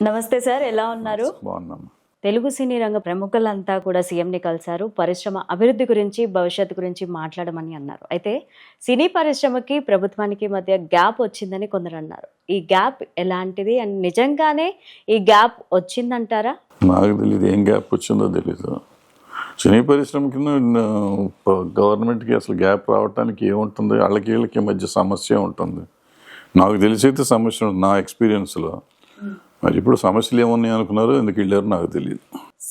నమస్తే సార్, ఎలా ఉన్నారు? బాగున్నాం. తెలుగు సినీ రంగ ప్రముఖులంతా కూడా సీఎంని కలిశారు. పరిశ్రమ అభివృద్ధి గురించి, భవిష్యత్తు గురించి మాట్లాడమని అన్నారు. అయితే సినీ పరిశ్రమకి ప్రభుత్వానికి మధ్య గ్యాప్ వచ్చిందని కొందరు అన్నారు. ఈ గ్యాప్ ఎలాంటిది అండ్ నిజంగానే ఈ గ్యాప్ వచ్చిందంటారా? నాకు తెలియదు, ఏం గ్యాప్ వచ్చిందో తెలీదు. సినీ పరిశ్రమ కింద గవర్నమెంట్కి అసలు గ్యాప్ రావడానికి ఏముంటుంది, వాళ్ళకి వీళ్ళకి మధ్య సమస్య ఉంటుంది. నాకు తెలిసైతే సమస్య ఉంటుంది నా ఎక్స్పీరియన్స్లో. మరి ఇప్పుడు సమస్యలు ఏమున్నాయి అనుకున్నారో, ఎందుకు వెళ్ళారో నాకు తెలియదు.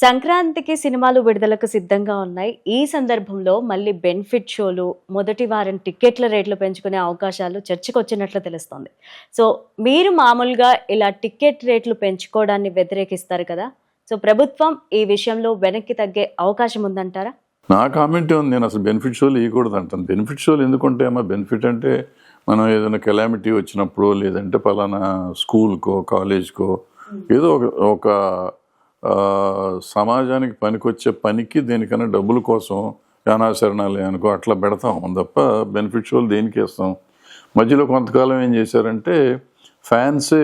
సంక్రాంతికి సినిమాలు విడుదలకు సిద్ధంగా ఉన్నాయి. ఈ సందర్భంలో మళ్ళీ బెనిఫిట్ షోలు, మొదటి వారం టికెట్ల రేట్లు పెంచుకునే అవకాశాలు చర్చకు వచ్చినట్లు తెలుస్తోంది. సో మీరు మామూలుగా ఇలా టికెట్ రేట్లు పెంచుకోవడాన్ని వ్యతిరేకిస్తారు కదా, సో ప్రభుత్వం ఈ విషయంలో వెనక్కి తగ్గే అవకాశం ఉందంటారా? నా కామెంట్ ఉంది, నేను అసలు బెనిఫిట్ షోలు ఇవ్వకూడదు అంటాను. బెనిఫిట్ షోలు ఎందుకుంటే అమ్మా, బెనిఫిట్ అంటే మనం ఏదైనా కెలామిటీ వచ్చినప్పుడు, లేదంటే పలానా స్కూల్కో కాలేజ్కో ఏదో ఒక సమాజానికి పనికొచ్చే పనికి దేనికన్నా డబ్బుల కోసం అనాచరణాలయానికో అట్లా పెడతాం తప్ప బెనిఫిట్ షోలు దేనికి వేస్తాం. మధ్యలో కొంతకాలం ఏం చేశారంటే ఫ్యాన్సే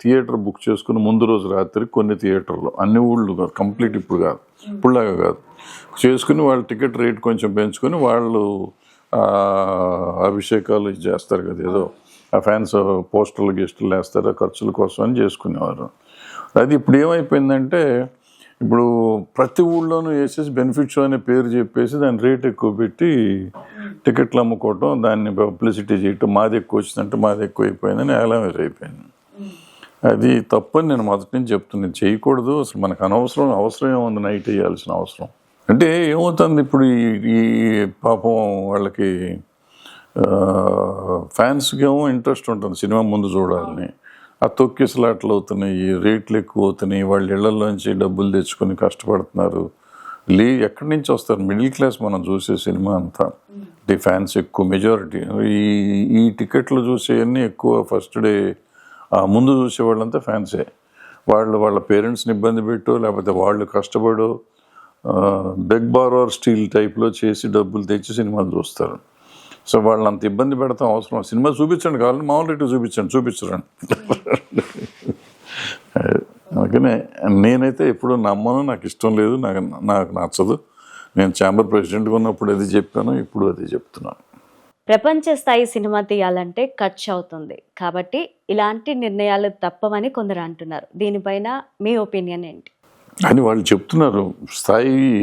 థియేటర్ బుక్ చేసుకుని ముందు రోజు రాత్రి కొన్ని థియేటర్లో, అన్ని ఊళ్ళు కాదు, కంప్లీట్ ఇప్పుడు కాదు, ఇప్పుడులాగా కాదు, చేసుకుని వాళ్ళు టికెట్ రేట్ కొంచెం పెంచుకొని వాళ్ళు అభిషేకాలు చేస్తారు కదా, ఏదో ఆ ఫ్యాన్స్ పోస్టర్లు గెస్టులు వేస్తారు ఖర్చుల కోసం అని చేసుకునేవారు. అది ఇప్పుడు ఏమైపోయిందంటే, ఇప్పుడు ప్రతి ఊళ్ళోనూ వేసేసి బెనిఫిట్ షో అనే పేరు చెప్పేసి దాని రేట్ ఎక్కువ పెట్టి టికెట్లు అమ్ముకోవటం, దాన్ని పబ్లిసిటీ చేయటం, మాది ఎక్కువ వచ్చిందంటే మాది ఎక్కువ అయిపోయిందని ఏలామేజ్ అయిపోయింది. అది తప్పని నేను మొదటి నుంచి చెప్తున్నాను, చేయకూడదు. అసలు మనకు అవసరం ఏముంది నైట్ వేయాల్సిన అవసరం. అంటే ఏమవుతుంది ఇప్పుడు ఈ పాపం వాళ్ళకి ఫ్యాన్స్కి ఏమో ఇంట్రెస్ట్ ఉంటుంది సినిమా ముందు చూడాలని, ఆ తొక్కిసలాట్లు అవుతున్నాయి, రేట్లు ఎక్కువ అవుతున్నాయి, వాళ్ళ ఇళ్లలోంచి డబ్బులు తెచ్చుకొని కష్టపడుతున్నారు. ఎక్కడి నుంచి వస్తారు, మిడిల్ క్లాస్ మనం చూసే సినిమా అంతా. అంటే ఫ్యాన్స్ ఎక్కువ మెజారిటీ ఈ టికెట్లు చూసేవన్నీ ఎక్కువ ఫస్ట్ డే ముందు చూసేవాళ్ళంతా ఫ్యాన్సే. వాళ్ళ పేరెంట్స్ని ఇబ్బంది పెట్టో, లేకపోతే వాళ్ళు కష్టపడో బెగ్ బారోర్ స్టీల్ టైప్లో చేసి డబ్బులు తెచ్చి సినిమాలు చూస్తారు. సో వాళ్ళని అంత ఇబ్బంది పెడతాం అవసరం? సినిమా చూపించండి, కావాలని మామూలు రేటు చూపించరండి. అందుకనే నేనైతే ఎప్పుడు నమ్మను, నాకు ఇష్టం లేదు, నాకు నచ్చదు. నేను ఛాంబర్ ప్రెసిడెంట్గా ఉన్నప్పుడు అది చెప్పాను, ఇప్పుడు అది చెప్తున్నాను. ప్రపంచ స్థాయి సినిమా తీయాలంటే ఖర్చు అవుతుంది, కాబట్టి ఇలాంటి నిర్ణయాలు తప్పవని కొందరు అంటున్నారు. దీనిపైన మీ ఒపీనియన్ ఏంటి? అని వాళ్ళు చెప్తున్నారు.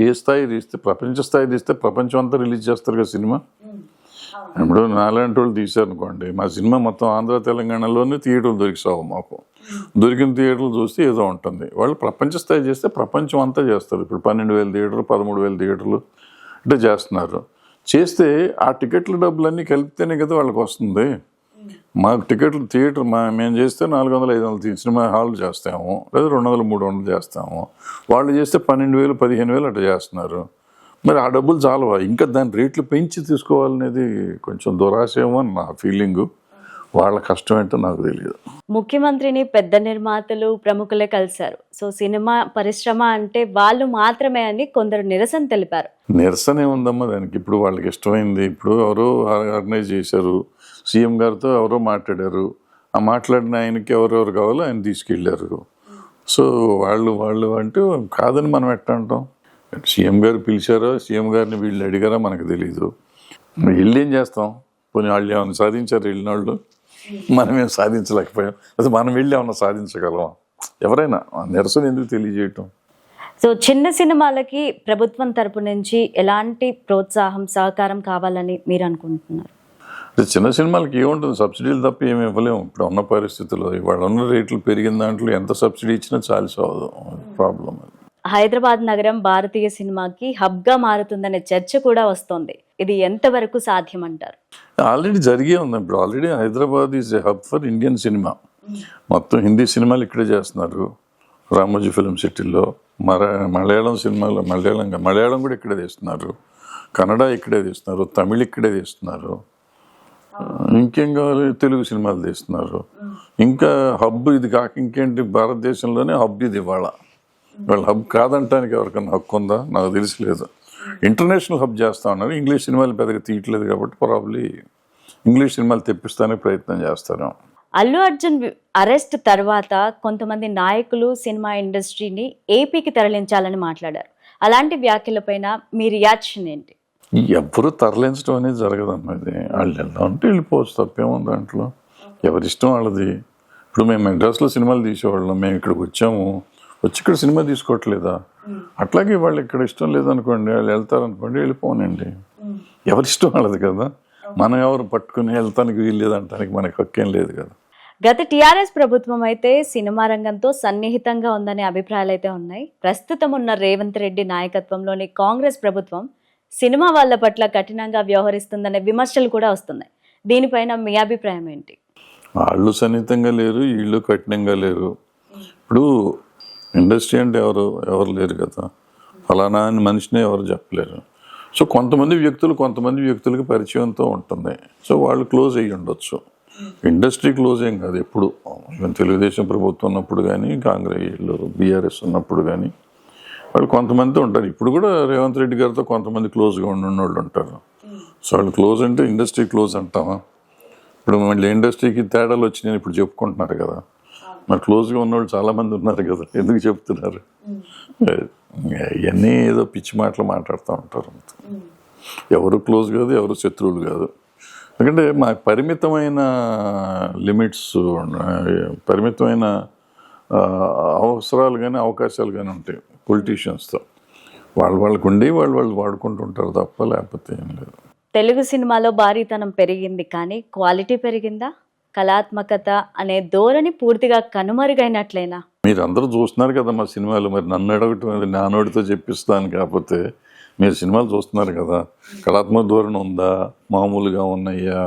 ఏ స్థాయి తీస్తే, ప్రపంచ స్థాయి తీస్తే ప్రపంచం అంతా రిలీజ్ చేస్తారు కదా సినిమా. ఇప్పుడు నాలాంటి వాళ్ళు తీశారనుకోండి, మా సినిమా మొత్తం ఆంధ్ర తెలంగాణలోనే థియేటర్లు దొరికిసావు మాకు. దొరికిన థియేటర్లు చూస్తే ఏదో ఉంటుంది. వాళ్ళు ప్రపంచ స్థాయి చేస్తే ప్రపంచం అంతా చేస్తారు. ఇప్పుడు 12,000 థియేటర్లు 13,000 థియేటర్లు అంటే చేస్తున్నారు. చేస్తే ఆ టికెట్ల డబ్బులన్నీ కలిపితేనే కదా వాళ్ళకి వస్తుంది. మాకు టికెట్లు థియేటర్ మేము చేస్తే 400-500 సినిమా హాల్ చేస్తాము, లేదా 200-300 చేస్తాము. వాళ్ళు చేస్తే 12,000 15,000 అట్లా చేస్తున్నారు. మరి ఆ డబ్బులు చాలవా? ఇంకా దాని రేట్లు పెంచి తీసుకోవాలనేది కొంచెం దురాశయం అని నా ఫీలింగు. వాళ్ళ కష్టం ఏంటో నాకు తెలియదు. ముఖ్యమంత్రిని పెద్ద నిర్మాతలు, ప్రముఖులే కలిశారు. సో సినిమా పరిశ్రమ అంటే వాళ్ళు మాత్రమే అని కొందరు నిరసన తెలిపారు. నిరసన ఏముందమ్మా దానికి? ఇప్పుడు వాళ్ళకి ఇష్టమైంది. ఇప్పుడు ఎవరో ఆర్గనైజ్ చేశారు, సీఎం గారితో ఎవరో మాట్లాడారు, ఆ మాట్లాడిన ఆయనకి ఎవరెవరు కావాలో ఆయన తీసుకెళ్ళారు. సో వాళ్ళు అంటే కాదని మనం ఎట్లా అంటాం? సీఎం గారు పిలిచారో, సీఎం గారిని వీళ్ళు అడిగారో మనకు తెలీదు. వీళ్ళు ఏం చేస్తాం? పోనీ వాళ్ళు ఏమైనా సాధించారు వెళ్ళిన వాళ్ళు? మనమేం సాధించలేకపోయాం. అసలు మనం వెళ్ళి ఏమన్నా సాధించగలమా? ఎవరైనా నిరసన ఎందుకు తెలియజేయటం? సో చిన్న సినిమాలకి ప్రభుత్వం తరపు నుంచి ఎలాంటి ప్రోత్సాహం, సహకారం కావాలని మీరు అనుకుంటున్నారు? చిన్న సినిమాలకి ఏముంటుంది, సబ్సిడీలు తప్ప ఏమి ఇవ్వలేము. ఇప్పుడు ఉన్న పరిస్థితుల్లో ఇవాళ ఉన్న రేట్లు పెరిగిన దాంట్లో ఎంత సబ్సిడీ ఇచ్చినా చాలిసవదు. ప్రాబ్లం అది. హైదరాబాద్ నగరం భారతీయ సినిమాకి హబ్గా మారుతుందనే చర్చ కూడా వస్తోంది. ఇది ఎంతవరకు సాధ్యం అంటారు? ఆల్రెడీ జరిగే ఉంది. ఇప్పుడు already Hyderabad is a hub for Indian cinema. మొత్తం హిందీ సినిమాలు ఇక్కడే చేస్తున్నారు, రామోజీ ఫిల్మ్ సిటీలో. మలయాళం సినిమాలు మలయాళం కూడా ఇక్కడే తీస్తున్నారు, కన్నడ ఇక్కడే తీస్తున్నారు, తమిళ్ ఇక్కడే తీస్తున్నారు. ఇంకేం కావాలి, తెలుగు సినిమాలు తీస్తున్నారు. ఇంకా హబ్ ఇది కాక ఇంకేంటి, భారతదేశంలోనే హబ్ ఇది. వాళ్ళ హబ్ కాదంటానికి ఎవరికన్నా హక్కు ఉందా? నాకు తెలిసిలేదు. ఇంటర్నేషనల్ హబ్ చేస్తా ఉన్నారు. ఇంగ్లీష్ సినిమాలు పెద్దగా తీయట్లేదు కాబట్టి ప్రాబ్లీ ఇంగ్లీష్ సినిమాలు తెప్పిస్తానికి ప్రయత్నం చేస్తారు. అల్లు అర్జున్ అరెస్ట్ తర్వాత కొంతమంది నాయకులు సినిమా ఇండస్ట్రీని ఏపీకి తరలించాలని మాట్లాడారు. అలాంటి వ్యాఖ్యలపైన మీ రియాక్షన్ ఏంటి? ఎవ్వరు తరలించడం అనేది జరగదమ్మా. ఇది వాళ్ళు వెళ్దాం అంటే వెళ్ళిపోవచ్చు, తప్పేముంది దాంట్లో. ఎవరిష్టం వాళ్ళది. ఇప్పుడు మేము మెడ్రాస్లో సినిమాలు తీసేవాళ్ళం, మేము ఇక్కడికి వచ్చి ఇక్కడ సినిమా తీసుకోవట్లేదా? అట్లాగే వాళ్ళు ఇక్కడ ఇష్టం లేదనుకోండి, వాళ్ళు వెళ్తారనుకోండి, వెళ్ళిపోనండి. ఎవరిష్టం వాళ్ళది కదా. మనం ఎవరు పట్టుకుని వెళ్తానికి వీలు లేదంటానికి మనకి హక్కేం లేదు కదా. గత టీఆర్ఎస్ ప్రభుత్వం అయితే సినిమా రంగంతో సన్నిహితంగా ఉందనే అభిప్రాయాలు అయితే ఉన్నాయి. ప్రస్తుతం ఉన్న రేవంత్ రెడ్డి నాయకత్వంలోని కాంగ్రెస్ ప్రభుత్వం సినిమా వాళ్ళ పట్ల కఠినంగా వ్యవహరిస్తుందనే విమర్శలు కూడా వస్తున్నాయి. దీనిపైన మీ అభిప్రాయం ఏంటి? వాళ్ళు సన్నిహితంగా లేరు, వీళ్ళు కఠినంగా లేరు. ఇప్పుడు ఇండస్ట్రీ అంటే ఎవరు లేరు కదా. ఫలానా అని మనిషినే ఎవరు చెప్పలేరు. సో కొంతమంది వ్యక్తులకి పరిచయంతో ఉంటుంది. సో వాళ్ళు క్లోజ్ అయ్యి ఉండొచ్చు. ఇండస్ట్రీ క్లోజ్ ఏం కాదు. ఎప్పుడు ఈవెన్ తెలుగుదేశం ప్రభుత్వం ఉన్నప్పుడు కానీ, కాంగ్రెస్ బీఆర్ఎస్ ఉన్నప్పుడు కానీ వాళ్ళు కొంతమంది ఉంటారు. ఇప్పుడు కూడా రేవంత్ రెడ్డి గారితో కొంతమంది క్లోజ్గా ఉన్న వాళ్ళు ఉంటారు. సో వాళ్ళు క్లోజ్ అంటే ఇండస్ట్రీ క్లోజ్ అంటామా? ఇప్పుడు మళ్ళీ ఇండస్ట్రీకి తేడాలు వచ్చినాయని ఇప్పుడు చెప్పుకుంటున్నారు కదా. మరి క్లోజ్గా ఉన్నవాళ్ళు చాలామంది ఉన్నారు కదా, ఎందుకు చెప్తున్నారు? ఇవన్నీ ఏదో పిచ్చి మాటలు మాట్లాడుతూ ఉంటారు. ఎవరు క్లోజ్ కాదు, ఎవరు శత్రువులు కాదు. ఎందుకంటే మాకు పరిమితమైన లిమిట్స్, పరిమితమైన అవసరాలు కానీ అవకాశాలు కానీ ఉంటాయి పొలిటీషియన్స్తో. వాళ్ళకు ఉండి వాళ్ళు వాడుకుంటుంటారు తప్ప, లేకపోతే ఏం లేదు. తెలుగు సినిమాలో భారీతనం పెరిగింది కానీ క్వాలిటీ పెరిగిందా? కళాత్మకత అనే ధోరణి పూర్తిగా కనుమరుగైనట్లేనా? మీరు అందరూ చూస్తున్నారు కదా మా సినిమాలు. మరి నన్ను అడగటం నానోడితో చెప్పిస్తాను. కాకపోతే మీరు సినిమాలు చూస్తున్నారు కదా. కళాత్మక ధోరణి ఉందా, మామూలుగా ఉన్నాయా,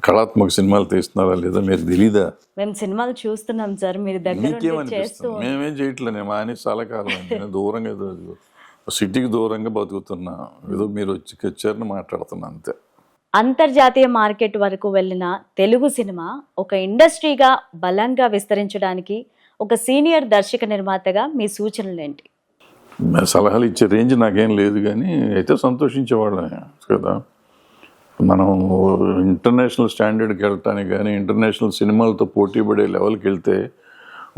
కళాత్మక సినిమాలు తీస్తున్నారా లేదా మీకు తెలీదా? మేము సినిమాలు చూస్తున్నాం సార్, మీరు దగ్గర చేస్తూ. మేమేం చేయట్లే. నేను మానేసి చాలా కాలం నేను దూరంగా ఏదో సిటీకి దూరంగా బతుకుతున్నా. ఏదో మీరు వచ్చారని మాట్లాడుతున్నా అంతే. అంతర్జాతీయ మార్కెట్ వరకు వెళ్ళిన తెలుగు సినిమా ఒక ఇండస్ట్రీగా బలంగా విస్తరించడానికి ఒక సీనియర్ దర్శక నిర్మాతగా మీ సూచనలు ఏంటి? సలహాలు ఇచ్చే రేంజ్ నాకేం లేదు, కానీ అయితే సంతోషించేవాళ్ళని కదా. మనం ఇంటర్నేషనల్ స్టాండర్డ్కి వెళ్ళటానికి కానీ, ఇంటర్నేషనల్ సినిమాలతో పోటీ పడే లెవెల్కి వెళ్తే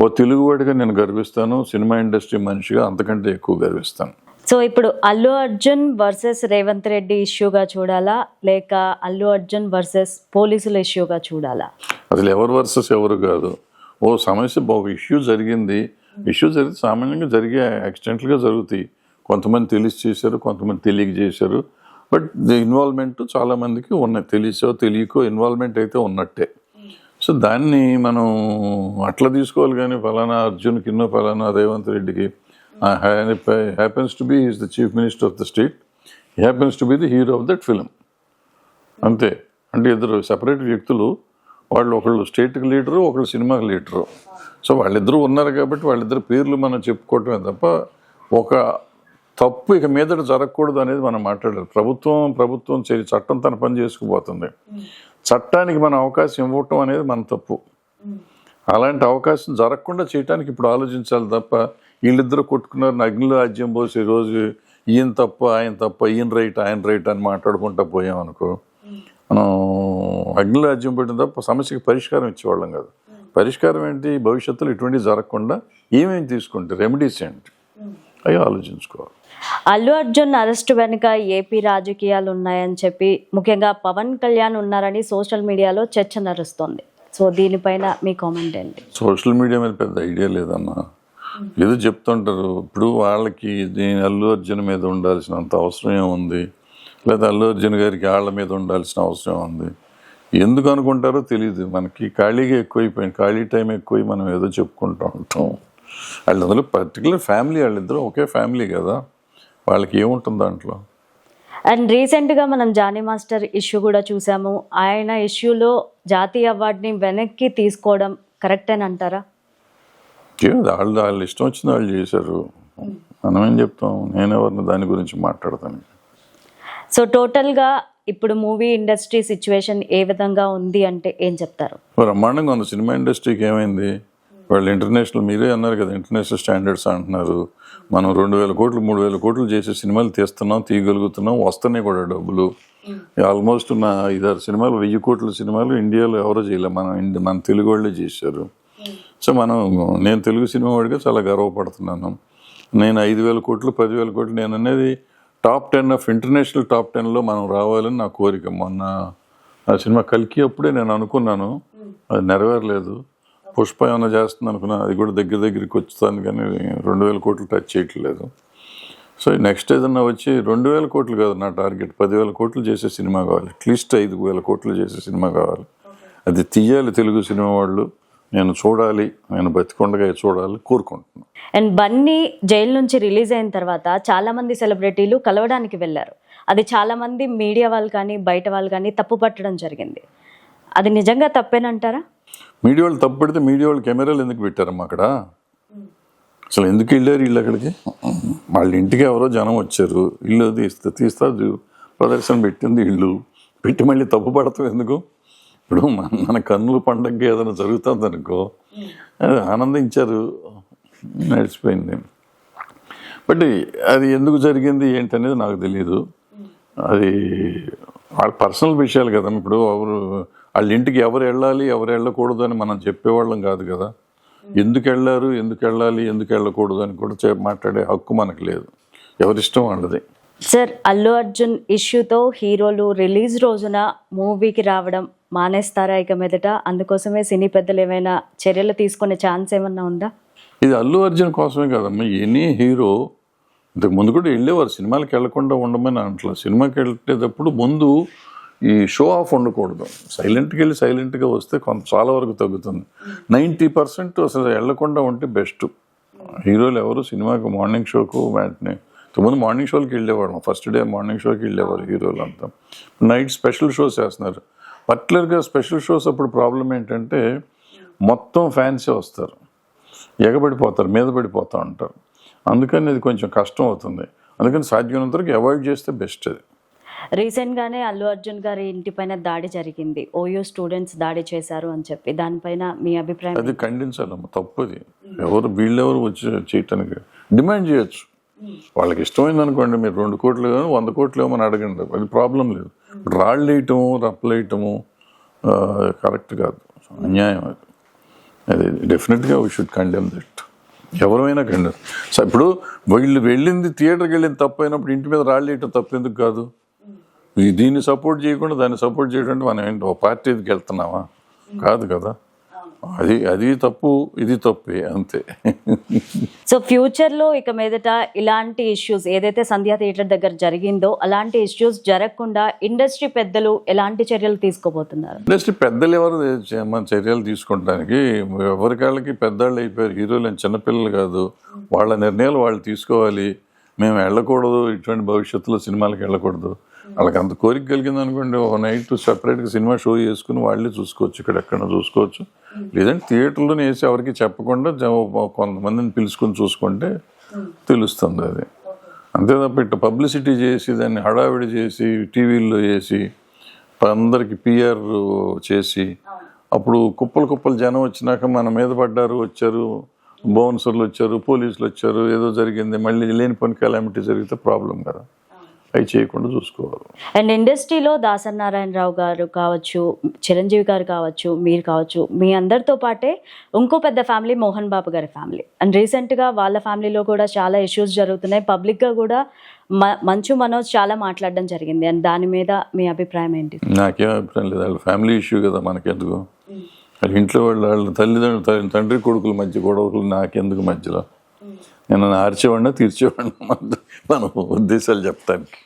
ఓ తెలుగువాడిగా నేను గర్విస్తాను. సినిమా ఇండస్ట్రీ మనిషిగా అంతకంటే ఎక్కువ గర్విస్తాను. సో ఇప్పుడు అల్లు అర్జున్ వర్సెస్ రేవంత్ రెడ్డి ఇష్యూగా చూడాలా, లేక అల్లు అర్జున్ వర్సెస్ పోలీసుల ఇష్యూగా చూడాలా? అసలు ఎవరు వర్సెస్ ఎవరు కాదు. ఓ సమస్య, ఒక ఇష్యూ జరిగింది. ఇష్యూ జరిగితే సామాన్యంగా జరిగే యాక్సిడెంట్లుగా జరుగుతాయి. కొంతమంది తెలిసి చేశారు, కొంతమంది తెలియక చేశారు. బట్ ఇన్వాల్వ్మెంట్ చాలామందికి ఉన్నాయి. తెలియకో ఇన్వాల్వ్మెంట్ అయితే ఉన్నట్టే. సో దాన్ని మనం అట్లా తీసుకోవాలి. కానీ ఫలానా అర్జున్కి ఫలానా రేవంత్ రెడ్డికి happens to be is the chief minister of the state, he happens to be the hero of that film. అంతే. అంటే ఇద్దరు సపరేట్ వ్యక్తులు. వాళ్ళు ఒకళ్ళు స్టేట్కి లీడరు, ఒకళ్ళు సినిమాకి లీడరు. సో వాళ్ళిద్దరూ ఉన్నారు కాబట్టి వాళ్ళిద్దరు పేర్లు మనం చెప్పుకోవటమే తప్ప ఒక తప్పు ఇక మీదట జరగకూడదు అనేది మనం మాట్లాడారు. ప్రభుత్వం చట్టం తన పని చేసుకుపోతుంది. చట్టానికి మన అవకాశం ఇవ్వటం అనేది మన తప్పు. అలాంటి అవకాశం జరగకుండా చేయడానికి ఇప్పుడు ఆలోచించాలి తప్ప వీళ్ళిద్దరూ కొట్టుకున్నారు, అగ్నిలో రాజ్యం పోసి రోజు ఈయన తప్ప ఆయన తప్ప, ఆయన రైట్ అని మాట్లాడుకుంటా పోయామనుకో, మనం అగ్నిలో రాజ్యం పెట్టిన తప్ప సమస్యకి పరిష్కారం ఇచ్చేవాళ్ళం కాదు. పరిష్కారం ఏంటి? భవిష్యత్తులో ఇటువంటివి జరగకుండా ఏమేమి తీసుకుంటే రెమెడీస్ ఏంటి అవి ఆలోచించుకోవాలి. అల్లు అర్జున్ అరెస్ట్ వెనుక ఏపీ రాజకీయాలు ఉన్నాయని చెప్పి ముఖ్యంగా పవన్ కళ్యాణ్ ఉన్నారని సోషల్ మీడియాలో చర్చ నడుస్తుంది. సో దీనిపైన మీ కామెంట్ ఏంటి? సోషల్ మీడియా మీద పెద్ద ఐడియా లేదమ్మా. ఏదో చెప్తుంటారు. ఇప్పుడు వాళ్ళకి అల్లు అర్జున్ మీద ఉండాల్సినంత అవసరం ఏముంది, లేదా అల్లు అర్జున్ గారికి వాళ్ళ మీద ఉండాల్సిన అవసరం ఉంది. ఎందుకు అనుకుంటారో తెలియదు. మనకి ఖాళీగా ఎక్కువైపోయింది, ఖాళీ టైం ఎక్కువై మనం ఏదో చెప్పుకుంటూ ఉంటాం. వాళ్ళందరూ పర్టికులర్ ఫ్యామిలీ, వాళ్ళిద్దరూ ఒకే ఫ్యామిలీ కదా, వాళ్ళకి ఏముంటుంది దాంట్లో. అండ్ రీసెంట్గా మనం జానీ మాస్టర్ ఇష్యూ కూడా చూసాము. ఆయన ఇష్యూలో జాతీయ అవార్డుని వెనక్కి తీసుకోవడం కరెక్ట్ అని అంటారా? వాళ్ళ ఇష్టం వచ్చింది వాళ్ళు చేశారు. మనం ఏం చెప్తాం? నేనెవరిని దాని గురించి మాట్లాడతాను. సో టోటల్గా ఇప్పుడు మూవీ ఇండస్ట్రీ సిచ్యువేషన్ ఏ విధంగా ఉంది అంటే ఏం చెప్తారు? బ్రహ్మాండంగా ఉంది. సినిమా ఇండస్ట్రీకి ఏమైంది? వాళ్ళు ఇంటర్నేషనల్, మీరే అన్నారు కదా ఇంటర్నేషనల్ స్టాండర్డ్స్ అంటున్నారు. మనం 2,000 కోట్లు 3,000 కోట్లు చేసే సినిమాలు తీయగలుగుతున్నాం, వస్తున్నాయి కూడా డబ్బులు. ఆల్మోస్ట్ నా 5-6 సినిమాలు 1000 కోట్ల సినిమాలు ఇండియాలో ఎవరో చేయలేదు, మన తెలుగు వాళ్ళే చేశారు. సో నేను తెలుగు సినిమా వాడిగా చాలా గర్వపడుతున్నాను. నేను 5,000 కోట్లు 10,000 కోట్లు నేను అనేది టాప్ 10 ఆఫ్ ఇంటర్నేషనల్ టాప్ 10లో మనం రావాలని నా కోరిక. మొన్న ఆ సినిమా కల్కి అప్పుడే నేను అనుకున్నాను, అది నెరవేరలేదు. పుష్ప ఏమైనా చేస్తుంది అనుకున్నా, అది కూడా దగ్గరికి వచ్చుతాను, కానీ 2,000 కోట్లు టచ్ చేయట్లేదు. సో నెక్స్ట్ ఏదన్నా వచ్చి 2,000 కోట్లు కాదు నా టార్గెట్, 10,000 కోట్లు చేసే సినిమా కావాలి, అట్లీస్ట్ 5,000 కోట్లు చేసే సినిమా కావాలి. అది తీయాలి తెలుగు సినిమా వాళ్ళు, నేను చూడాలి, నేను బతికొండగా చూడాలి కోరుకుంటున్నాను. అండ్ బన్నీ జైలు నుంచి రిలీజ్ అయిన తర్వాత చాలా మంది సెలబ్రిటీలు కలవడానికి వెళ్ళారు. అది చాలా మంది మీడియా వాళ్ళు కానీ బయట వాళ్ళు కానీ తప్పు పట్టడం జరిగింది. అది నిజంగా తప్పేనంటారా? మీడియా వాళ్ళు తప్పు పెడితే మీడియా వాళ్ళు కెమెరాలు ఎందుకు పెట్టారమ్మా అక్కడ? అసలు ఎందుకు వెళ్ళారు వీళ్ళు అక్కడికి? వాళ్ళ ఇంటికి ఎవరో జనం వచ్చారు, ఇల్లు తీస్తా ప్రదర్శన పెట్టింది ఇల్లు పెట్టి మళ్ళీ తప్పు పడతాం ఎందుకు? ఇప్పుడు మన కన్నుల పండగకి ఏదైనా జరుగుతుంది అనుకో, అది ఆనందించారు, నడిచిపోయింది. బట్ అది ఎందుకు జరిగింది ఏంటనేది నాకు తెలియదు. అది వాళ్ళ పర్సనల్ విషయాలు కదా. ఇప్పుడు వాళ్ళ ఇంటికి ఎవరు వెళ్ళాలి ఎవరు వెళ్ళకూడదు అని మనం చెప్పేవాళ్ళం కాదు కదా. ఎందుకు వెళ్ళారు, ఎందుకు వెళ్ళాలి, ఎందుకు వెళ్ళకూడదు అని కూడా మాట్లాడే హక్కు మనకు లేదు, ఎవరిష్టం వాళ్ళది. సార్, అల్లు అర్జున్ ఇష్యూతో హీరోలు రిలీజ్ రోజున మూవీకి రావడం మానేస్తారా ఇక మీదట? అందుకోసమే సినీ పెద్దలు ఏమైనా చర్యలు తీసుకునే ఛాన్స్ ఏమన్నా ఉందా? ఇది అల్లు అర్జున్ కోసమే కాదమ్మా, ఎనీ హీరో ఇంతకు ముందు కూడా వెళ్ళేవారు, సినిమాలకు వెళ్లకుండా ఉండమని అంటలేదు. సినిమాకి వెళ్ళేటప్పుడు ముందు ఈ షో ఆఫ్ ఉండకూడదు, సైలెంట్కి వెళ్ళి సైలెంట్గా వస్తే చాలా వరకు తగ్గుతుంది. 90% అసలు వెళ్లకుండా ఉంటే బెస్ట్. హీరోలు ఎవరు సినిమాకి మార్నింగ్ షోకు వెంటనే, ఇంతకుముందు మార్నింగ్ షోకి వెళ్ళేవాళ్ళం, ఫస్ట్ డే మార్నింగ్ షోకి వెళ్ళేవారు హీరోలు అంతా. నైట్ స్పెషల్ షోస్ వేస్తున్నారు. పర్టికులర్గా స్పెషల్ షోస్ అప్పుడు ప్రాబ్లం ఏంటంటే మొత్తం ఫ్యాన్సే వస్తారు, ఎగబడిపోతారు, మీద పడిపోతూ ఉంటారు. అందుకని అది కొంచెం కష్టం అవుతుంది. అందుకని సాధ్యమైనంత వరకు అవాయిడ్ చేస్తే బెస్ట్. అది రీసెంట్గానే అల్లు అర్జున్ గారి ఇంటిపైన దాడి జరిగింది, ఓయూ స్టూడెంట్స్ దాడి చేశారు అని చెప్పి, దానిపైన మీ అభిప్రాయం? అది ఖండించాలమ్మా, తప్పది. వీళ్ళెవరు వచ్చి చేయటానికి డిమాండ్ చేయొచ్చు. వాళ్ళకి ఇష్టమైంది అనుకోండి, మీరు 2 కోట్లు 100 కోట్లు ఏమని అడగండి, అది ప్రాబ్లం లేదు. రాళ్ళు వేయటము రప్పలేయటము కరెక్ట్ కాదు, అన్యాయం. అది డెఫినెట్గా వీ షుడ్ కండెమ్ దట్. ఎవరైనా కండెమ్. సో ఇప్పుడు వీళ్ళు వెళ్ళింది థియేటర్కి వెళ్ళింది తప్పు అయినప్పుడు ఇంటి మీద రాళ్ళు వేయటం తప్పు ఎందుకు కాదు? దీన్ని సపోర్ట్ చేయకుండా దాన్ని సపోర్ట్ చేయడం అంటే మనం ఏంటి ఒక పార్టీకి వెళ్తున్నావా? కాదు కదా. అది తప్పు, ఇది తప్పే, అంతే. సో ఫ్యూచర్లో ఇక మీదట ఇలాంటి ఇష్యూస్ ఏదైతే సంధ్యా థియేటర్ దగ్గర జరిగిందో అలాంటి ఇష్యూస్ జరగకుండా ఇండస్ట్రీ పెద్దలు ఎలాంటి చర్యలు తీసుకోబోతున్నారు? ఇండస్ట్రీ పెద్దలు ఎవరు మన చర్యలు తీసుకుంటానికి? ఎవరికాళ్ళకి పెద్దవాళ్ళు అయిపోయారు, హీరోలు అని చిన్నపిల్లలు కాదు. వాళ్ళ నిర్ణయాలు వాళ్ళు తీసుకోవాలి. మేము వెళ్ళకూడదు, ఇటువంటి భవిష్యత్తులో సినిమాలకు వెళ్ళకూడదు. వాళ్ళకి అంత కోరిక కలిగింది అనుకోండి, ఒక నైట్ సపరేట్గా సినిమా షో చేసుకుని వాళ్ళే చూసుకోవచ్చు, ఇక్కడెక్కడ చూసుకోవచ్చు. లేదంటే థియేటర్లోనే వేసి ఎవరికి చెప్పకుండా కొంతమందిని పిలుచుకొని చూసుకుంటే తెలుస్తుంది అది. అంతే తప్ప ఇట్లా పబ్లిసిటీ చేసి దాన్ని హడావిడి చేసి టీవీల్లో వేసి అందరికి పిఆర్ చేసి అప్పుడు కుప్పలు జనం వచ్చినాక మన మీద పడ్డారు, వచ్చారు, బౌన్సర్లు వచ్చారు, పోలీసులు వచ్చారు, ఏదో జరిగింది, మళ్ళీ లేని పని కెలామిటీ జరిగితే ప్రాబ్లం కదా. అవి చేయకుండా చూసుకోవాలి. అండ్ ఇండస్ట్రీలో దాసనారాయణరావు గారు కావచ్చు, చిరంజీవి గారు కావచ్చు, మీరు కావచ్చు, మీ అందరితో పాటే ఇంకో పెద్ద ఫ్యామిలీ మోహన్ బాబు గారి ఫ్యామిలీ. అండ్ రీసెంట్గా వాళ్ళ ఫ్యామిలీలో కూడా చాలా ఇష్యూస్ జరుగుతున్నాయి. పబ్లిక్గా కూడా మంచు మనోజ్ చాలా మాట్లాడడం జరిగింది. అండ్ దాని మీద మీ అభిప్రాయం ఏంటి? నాకేం అభిప్రాయం లేదు, వాళ్ళ ఫ్యామిలీ ఇష్యూ కదా, మనకెందుకు? వాళ్ళ ఇంట్లో వాళ్ళ తల్లిదండ్రులు తండ్రి కొడుకుల మధ్య గొడవలు నాకెందుకు మధ్యలో? నేను ఆర్చేవాడినా తీర్చేవాడినా మన ఉద్దేశాలు చెప్తానికి.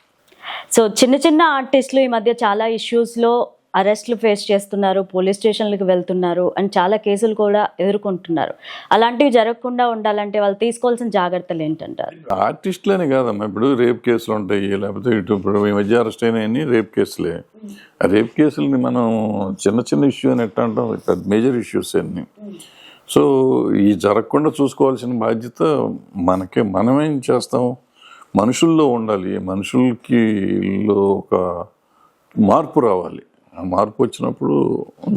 సో చిన్న ఆర్టిస్టులు ఈ మధ్య చాలా ఇష్యూస్లో అరెస్టులు ఫేస్ చేస్తున్నారు, పోలీస్ స్టేషన్లకు వెళ్తున్నారు, అండ్ చాలా కేసులు కూడా ఎదుర్కొంటున్నారు. అలాంటివి జరగకుండా ఉండాలంటే వాళ్ళు తీసుకోవాల్సిన జాగ్రత్తలు ఏంటంటారు? ఆర్టిస్టులనే కాదమ్మా, ఇప్పుడు రేప్ కేసులు ఉంటాయి, లేకపోతే ఇప్పుడు ఈ మధ్య అరెస్ట్ అయినాయని రేప్ కేసులే. ఆ రేప్ కేసులని మనం చిన్న ఇష్యూ అని ఎట్లా అంటాం, పెద్ద మేజర్ ఇష్యూస్ అన్ని. సో ఈ జరగకుండా చూసుకోవాల్సిన బాధ్యత మనకే. మనమేం చేస్తాం, మనుషుల్లో ఉండాలి, మనుషులకి ఒక మార్పు రావాలి. ఆ మార్పు వచ్చినప్పుడు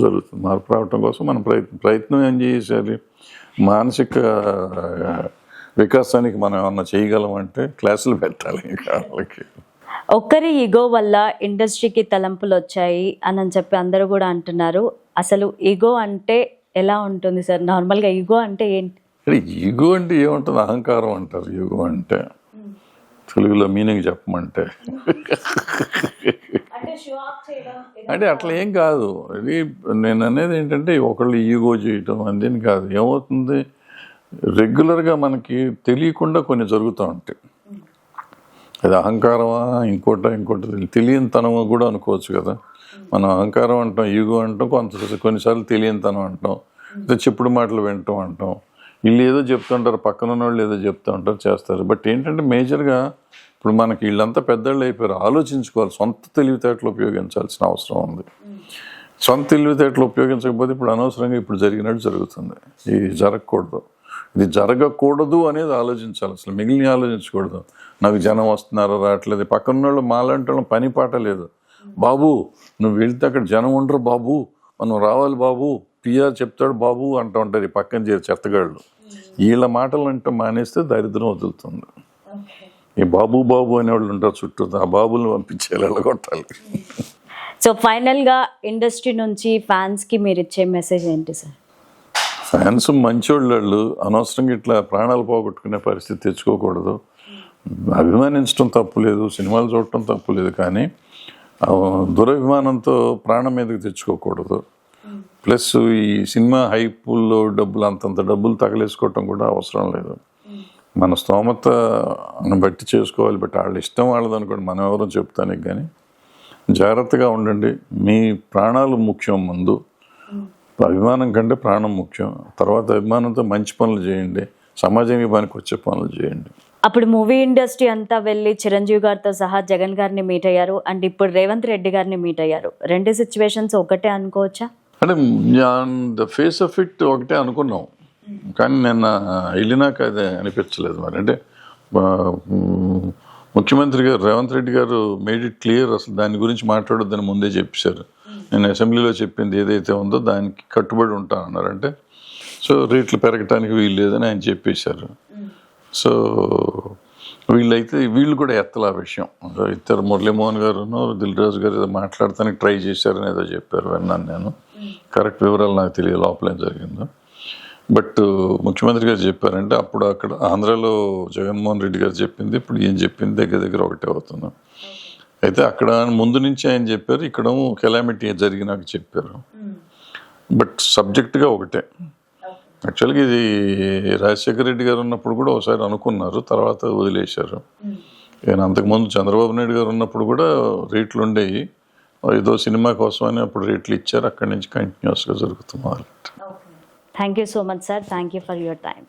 జరుగుతుంది. మార్పు రావటం కోసం మన ప్రయత్నం ఏం చేయాలి? మానసిక వికాసానికి మనం ఏమన్నా చేయగలమంటే క్లాసులు పెట్టాలి వాళ్ళకి. ఒక్కరి ఈగో వల్ల ఇండస్ట్రీకి తలంపులు వచ్చాయి అని చెప్పి అందరూ కూడా అంటున్నారు. అసలు ఈగో అంటే ఎలా ఉంటుంది సార్? నార్మల్గా ఈగో అంటే ఏంటి? ఈగో అంటే ఏముంటుంది? అహంకారం అంటారు ఈగో అంటే. తెలుగులో మీనింగ్ చెప్పమంటే అంటే అట్లా ఏం కాదు. ఇది నేను అనేది ఏంటంటే ఒకళ్ళు ఈగో చేయటం అందేని కాదు. ఏమవుతుంది, రెగ్యులర్గా మనకి తెలియకుండా కొన్ని జరుగుతూ ఉంటాయి. అది అహంకారమా ఇంకోటి తెలియనితనం కూడా అనుకోవచ్చు కదా. మనం అహంకారం అంటాం, ఈగో అంటాం, కొన్నిసార్లు తెలియనితనం అంటాం, చెప్పుడు మాటలు వింటాం అంటాం. వీళ్ళు ఏదో చెప్తుంటారు, పక్కన ఉన్న వాళ్ళు ఏదో చెప్తూ ఉంటారు, చేస్తారు. బట్ ఏంటంటే మేజర్గా ఇప్పుడు మనకి వీళ్ళంతా పెద్దవాళ్ళు అయిపోయారు. ఆలోచించుకోవాలి, సొంత తెలివితేటలు ఉపయోగించాల్సిన అవసరం ఉంది. సొంత తెలివితేటలు ఉపయోగించకపోతే ఇప్పుడు అనవసరంగా ఇప్పుడు జరిగినట్టు జరుగుతుంది. ఇది జరగకూడదు. ఇది జరగకూడదు అనేది ఆలోచించాలి. అసలు మిగిలిన ఆలోచించకూడదు. నాకు జనం వస్తున్నారో రావట్లేదు, పక్కన వాళ్ళు మాలాంటి వాళ్ళం పని పాట లేదు. బాబు నువ్వు వెళ్తే అక్కడ జనం ఉండరు బాబు, మనం రావాలి బాబు, పిఆర్ చెప్తాడు బాబు అంటూ ఉంటారు ఈ పక్కన చేరి చెత్తగాళ్ళు. వీళ్ళ మాటలు అంటే మానేస్తే దరిద్రం వదులుతుంది. ఈ బాబు బాబు అనేవాళ్ళు ఉంటారు చుట్టూ, ఆ బాబుల్ని పంపించేయాలి, వెళ్ళగొట్టాలి. సో ఫైనల్గా ఇండస్ట్రీ నుంచి ఫ్యాన్స్కి మీరు ఇచ్చే మెసేజ్ ఏంటి సార్? ఫ్యాన్స్ మంచోళ్ళు, అనవసరంగా ఇట్లా ప్రాణాలు పోగొట్టుకునే పరిస్థితి తెచ్చుకోకూడదు. అభిమానించడం తప్పు లేదు, సినిమాలు చూడటం తప్పు లేదు, కానీ దురభిమానంతో ప్రాణం మీదకి తెచ్చుకోకూడదు. ప్లస్ ఈ సినిమా హైపుల్లో డబ్బులు అంతంత డబ్బులు తగలేసుకోవటం కూడా అవసరం లేదు. మన స్తోమతను బట్టి చేసుకోవాలి. బట్ వాళ్ళ ఇష్టం వాళ్ళది అనుకోండి, మనం ఎవరో చెప్తానికి. కానీ జాగ్రత్తగా ఉండండి. మీ ప్రాణాలు ముఖ్యం ముందు, అభిమానం కంటే ప్రాణం ముఖ్యం. తర్వాత అభిమానంతో మంచి పనులు చేయండి, సమాజానికి పనికి వచ్చే పనులు చేయండి. అప్పుడు మూవీ ఇండస్ట్రీ అంతా వెళ్ళి చిరంజీవి గారితో సహా జగన్ గారిని మీట్ అయ్యారు, అండ్ ఇప్పుడు రేవంత్ రెడ్డి గారిని మీట్ అయ్యారు. రెండు సిచ్యువేషన్స్ ఒకటే అనుకోవచ్చా? అంటే ద ఫేస్ ఆఫ్ ఇట్ ఒకటే అనుకున్నాం, కానీ నిన్న వెళ్ళినాక అదే అనిపించలేదు. మరి అంటే ముఖ్యమంత్రి గారు రేవంత్ రెడ్డి గారు మేడ్ ఇట్ క్లియర్, అసలు దాని గురించి మాట్లాడొద్దని ముందే చెప్పేశారు. నేను అసెంబ్లీలో చెప్పింది ఏదైతే ఉందో దానికి కట్టుబడి ఉంటానన్నారంటే, సో రేట్లు పెరగటానికి వీలు లేదని ఆయన చెప్పేశారు. సో వీళ్ళు కూడా ఎత్తల ఆ విషయం. ఇద్దరు మురళీమోహన్ గారును దిల్ రాజు గారు ఏదో మాట్లాడటానికి ట్రై చేశారని ఏదో చెప్పారు, విన్నాను నేను. కరెక్ట్ వివరాలు నాకు తెలియదు లోపల ఏం జరిగిందో. బట్ ముఖ్యమంత్రి గారు చెప్పారంటే అప్పుడు అక్కడ ఆంధ్రాలో జగన్మోహన్ రెడ్డి గారు చెప్పింది ఇప్పుడు ఏం చెప్పింది దగ్గర ఒకటే అవుతుంది. అయితే అక్కడ ముందు నుంచి ఆయన చెప్పారు, ఇక్కడ కెలామిటీ జరిగినాక చెప్పారు. బట్ సబ్జెక్ట్గా ఒకటే. యాక్చువల్గా ఇది రాజశేఖర రెడ్డి గారు ఉన్నప్పుడు కూడా ఒకసారి అనుకున్నారు, తర్వాత వదిలేశారు. నేను అంతకుముందు చంద్రబాబు నాయుడు గారు ఉన్నప్పుడు కూడా రేట్లు ఉండేవి, ఏదో సినిమా కోసం అని అప్పుడు రేట్లు ఇచ్చారు. అక్కడి నుంచి కంటిన్యూస్గా జరుగుతుంది. Thank you so much sir, thank you for your time.